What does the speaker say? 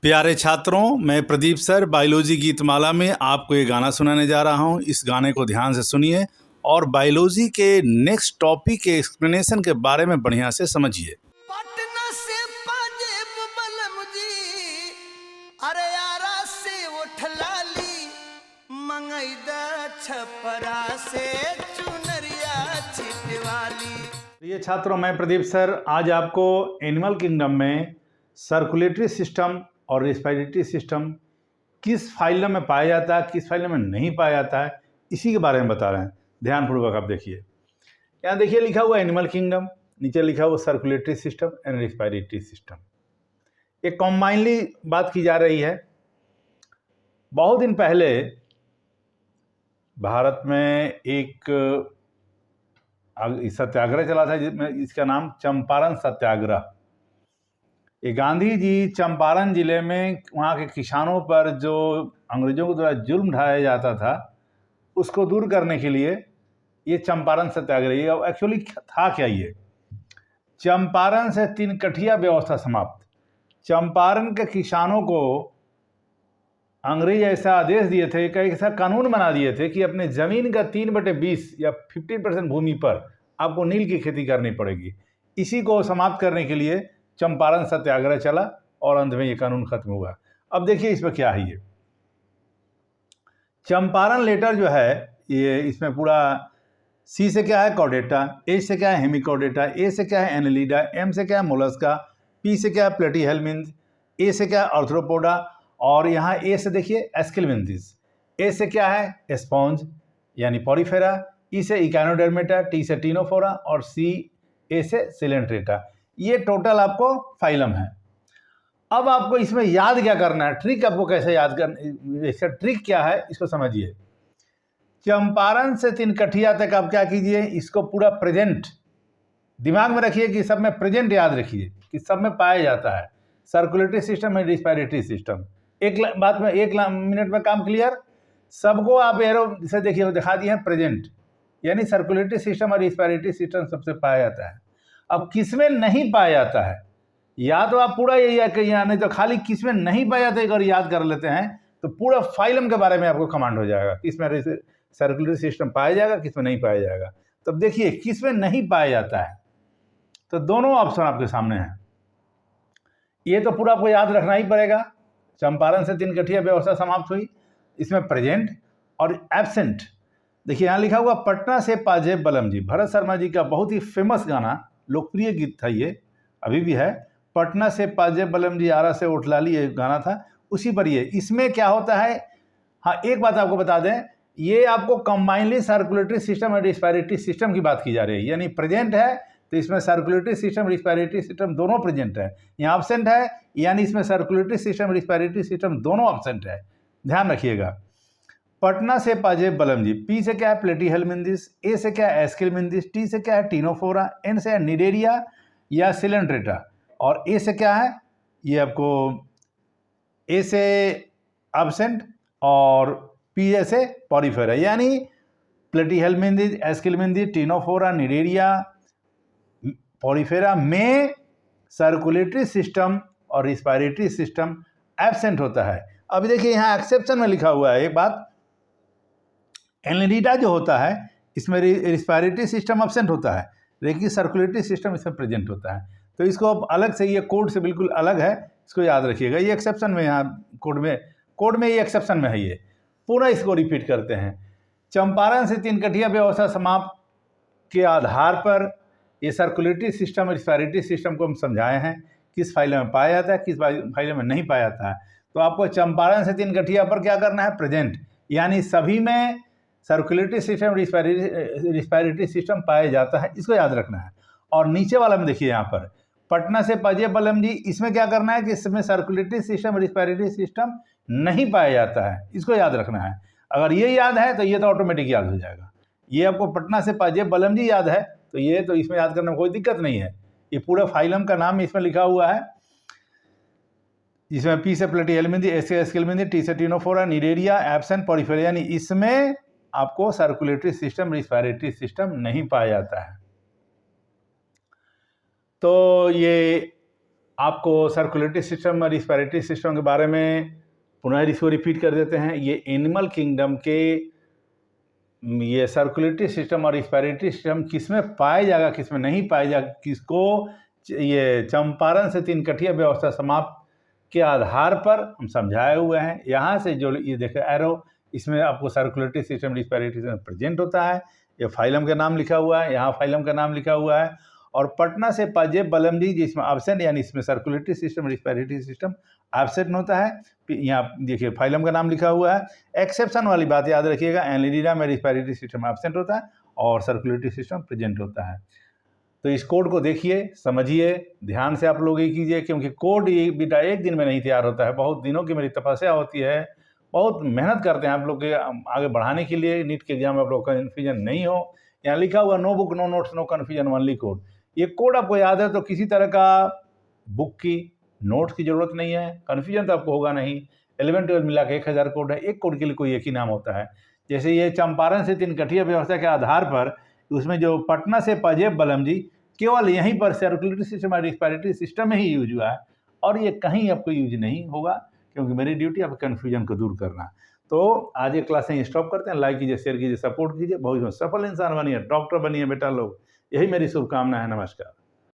प्यारे छात्रों, मैं प्रदीप सर बायोलॉजी गीतमाला में आपको ये गाना सुनाने जा रहा हूँ। इस गाने को ध्यान से सुनिए और बायोलॉजी के नेक्स्ट टॉपिक के एक्सप्लेनेशन के बारे में बढ़िया से समझिए। पटना से पाजेब बलम जी, अरे यारा से उठलाली, मंगैदा छपरा से चुनरिया छिटवाली। ये छात्रों, मैं प्रदीप सर आज आपको एनिमल किंगडम में सर्कुलेटरी सिस्टम और रेस्पिरेटरी सिस्टम किस फाइलम में पाया जाता है, किस फाइलम में नहीं पाया जाता है, इसी के बारे में बता रहे हैं। ध्यानपूर्वक आप देखिए। यहाँ देखिए लिखा हुआ एनिमल किंगडम, नीचे लिखा हुआ circulatory system and respiratory system. एक कॉम्बाइनली बात की जा रही है। बहुत दिन पहले भारत में एक सत्याग्रह चला था जिसमें इसका नाम चंपारण सत्याग्रह। ये गांधी जी चंपारण जिले में वहाँ के किसानों पर जो अंग्रेजों के द्वारा जुल्म ढाया जाता था उसको दूर करने के लिए ये चंपारण सत्याग्रह, ये एक्चुअली था क्या? ये चंपारण से तीन कठिया व्यवस्था समाप्त। चंपारण के किसानों को अंग्रेज ऐसा आदेश दिए थे, एक ऐसा कानून बना दिए थे कि अपने ज़मीन का 3/20 या 15% भूमि पर आपको नील की खेती करनी पड़ेगी। इसी को समाप्त करने के लिए चंपारण सत्याग्रह चला और अंत में ये कानून खत्म हुआ। अब देखिए इसमें क्या है। ये चंपारण लेटर जो है, ये इसमें पूरा सी से क्या है कॉर्डेटा, ए से क्या है हेमिकॉर्डेटा, ए से क्या है एनेलिडा, एम से क्या है मोलस्का, पी से क्या है प्लेटीहेल्मिन्थ, ए से क्या है आर्थ्रोपोडा, और यहाँ ए से देखिए एस्किलमिन्थिस, ए से क्या है स्पॉन्ज यानी पॉलीफेरा, ई से इकानोडर्मेटा, टी से टीनोफोरा और सी ए से सिलेंट्रेटा। ये टोटल आपको फाइलम है। अब आपको इसमें याद क्या करना है, ट्रिक आपको कैसे याद करना, इसका ट्रिक क्या है इसको समझिए। चंपारण से तिनकठिया तक आप क्या कीजिए, इसको पूरा प्रेजेंट दिमाग में रखिए कि सब में प्रेजेंट याद रखिए कि सब में पाया जाता है। सर्कुलेटरी सिस्टम है, रिस्पिरेटरी सिस्टम। एक बात में 1 मिनट में काम क्लियर। सबको आप एरो से देखिए दिखा दिए हैं प्रेजेंट, यानी सर्कुलेटरी सिस्टम और रिस्पिरेटरी सिस्टम सबसे पाया जाता है। अब किसमें नहीं पाया जाता है, या तो आप पूरा यही है कि यहाँ, नहीं तो खाली किसमें नहीं पाया जाता है अगर याद कर लेते हैं तो पूरा फाइलम के बारे में आपको कमांड हो जाएगा। किसमें सर्कुलेटरी सिस्टम पाया जाएगा, किसमें नहीं पाया जाएगा। तब देखिए किसमें नहीं पाया जाता है, तो दोनों ऑप्शन आपके सामने हैं। ये तो पूरा आपको याद रखना ही पड़ेगा। चंपारण से तिनकठिया व्यवस्था समाप्त हुई, इसमें प्रेजेंट और एब्सेंट। देखिए यहाँ लिखा हुआ पटना से पाजेब बलम जी, भरत शर्मा जी का बहुत ही फेमस गाना, लोकप्रिय गीत था, ये अभी भी है। पटना से पाजेब बलम जी, आरा से उठलाली, ये गाना था, उसी पर ये। इसमें क्या होता है, हाँ एक बात आपको बता दें, ये आपको कंबाइनली सर्कुलेटरी सिस्टम और रिस्पिरेटरी सिस्टम की बात की जा रही है। यानी प्रेजेंट है तो इसमें सर्कुलेटरी सिस्टम रिस्पिरेटरी सिस्टम दोनों प्रेजेंट है। यहाँ एब्सेंट है यानी इसमें सर्कुलेटरी सिस्टम रिस्पिरेटरी सिस्टम दोनों एब्सेंट है। ध्यान रखिएगा। पटना से पाजेब बलम जी, पी से क्या है प्लेटीहेल्मिन्थिस, ए से क्या है एस्किलमिन्थिस, टी से क्या है टीनोफोरा, एन से है निडेरिया या सिलेंट्रेटा, और ए से क्या है, ये आपको ए से एब्सेंट और पी से पॉलीफेरा, यानी प्लेटीहेल्मिन्थिस, एस्किलमिन्थिस, टीनोफोरा, निडेरिया, पॉलीफेरा में सर्कुलेटरी सिस्टम और रिस्पिरेटरी सिस्टम एब्सेंट होता है। अभी देखिए यहाँ एक्सेप्शन में लिखा हुआ है एक बात, एनेलिडा जो होता है इसमें रिस्पिरेटरी सिस्टम एब्सेंट होता है, लेकिन सर्कुलेटरी सिस्टम इसमें प्रेजेंट होता है। तो इसको अब अलग से, ये कोड से बिल्कुल अलग है, इसको याद रखिएगा। ये एक्सेप्शन में, यहाँ कोड में ये एक्सेप्शन में है। ये पूरा इसको रिपीट करते हैं। चंपारण से तिनकठिया व्यवस्था समाप्त के आधार पर ये सर्कुलेटरी सिस्टम और रिस्पिरेटरी सिस्टम को हम समझाए हैं, किस फाइल में पाया जाता है, किस फाइल में नहीं पाया जाता है। तो आपको चंपारण से तिनकठिया पर क्या करना है, प्रेजेंट, यानी सभी में सर्कुलेटरी सिस्टम रिस्पिरेटरी सिस्टम पाया जाता है, इसको याद रखना है। और नीचे वाला में देखिए यहाँ पर पटना से पाजेब बलम जी, इसमें क्या करना है कि इसमें सर्कुलेटरी सिस्टम रिस्पिरेटरी सिस्टम नहीं पाया जाता है, इसको याद रखना है। अगर ये याद है तो ये तो ऑटोमेटिक याद हो जाएगा। ये आपको पटना से पाजेब बलम जी याद है तो ये तो इसमें याद करने में कोई दिक्कत नहीं है। ये पूरा फाइलम का नाम इसमें लिखा हुआ है, जिसमें पी से प्लेटीहेल्मिन्थिस, ए से एस्किलमिन्थिस, टी से टीनोफोरा, निडेरिया, एब्सेंट, पॉलीफेरा, यानी इसमें आपको सर्कुलेटरी सिस्टम रिस्पिरेटरी सिस्टम नहीं पाया जाता है। तो ये आपको सर्कुलेटरी सिस्टम और रिस्पिरेटरी सिस्टम के बारे में पुनः इसको रिपीट कर देते हैं। ये एनिमल किंगडम के ये सर्कुलेटरी सिस्टम और रिस्पिरेटरी सिस्टम किसमें पाया जाएगा, किसमें नहीं पाया जाएगा, किसको ये चंपारण से तीन कठिया व्यवस्था समाप्त के आधार पर हम समझाए हुए हैं। यहाँ से जो ये देखे एरो, इसमें आपको circulatory system respiratory system present होता है। ये फाइलम का नाम लिखा हुआ है, यहाँ फाइलम का नाम लिखा हुआ है। और पटना से पाजेब बलमजी जिसमें एब्सेंट, यानी इसमें circulatory system respiratory system absent होता है। यहाँ देखिए फाइलम का नाम लिखा हुआ है। एक्सेप्शन वाली बात याद रखिएगा, एनलिडा में रिस्पिरेटरी सिस्टम एब्सेंट होता है और सर्कुलेटरी सिस्टम प्रेजेंट होता है। तो इस कोड को देखिए, समझिए, ध्यान से आप लोग ये कीजिए, क्योंकि कोड ये बेटा एक दिन में नहीं तैयार होता है। बहुत दिनों की मेरी तपस्या होती है, बहुत मेहनत करते हैं आप लोग के आगे बढ़ाने के लिए। नीट के एग्जाम में आप लोग कन्फ्यूजन नहीं हो। यहाँ लिखा हुआ no book no notes no confusion only code. ये कोड आपको याद है तो किसी तरह का बुक की नोट्स की ज़रूरत नहीं है, कन्फ्यूजन तो आपको होगा नहीं। 11 12 मिला के 1000 कोड है, एक कोड के लिए कोई एक ही नाम होता है। जैसे ये चंपारण से तीन कठिया व्यवस्था के आधार पर उसमें जो पटना से पाजेब बलमजी केवल यहीं पर सर्कुलेटरी सिस्टम और रिस्पिरेटरी सिस्टम में ही यूज हुआ है, और ये कहीं आपको यूज नहीं होगा, क्योंकि मेरी ड्यूटी आपके कन्फ्यूजन को दूर करना। तो आज ये क्लास यहीं स्टॉप करते हैं। लाइक कीजिए, शेयर कीजिए, सपोर्ट कीजिए। बहुत सफल इंसान बनिए, डॉक्टर बनिए बेटा लोग, यही मेरी शुभकामना है। नमस्कार।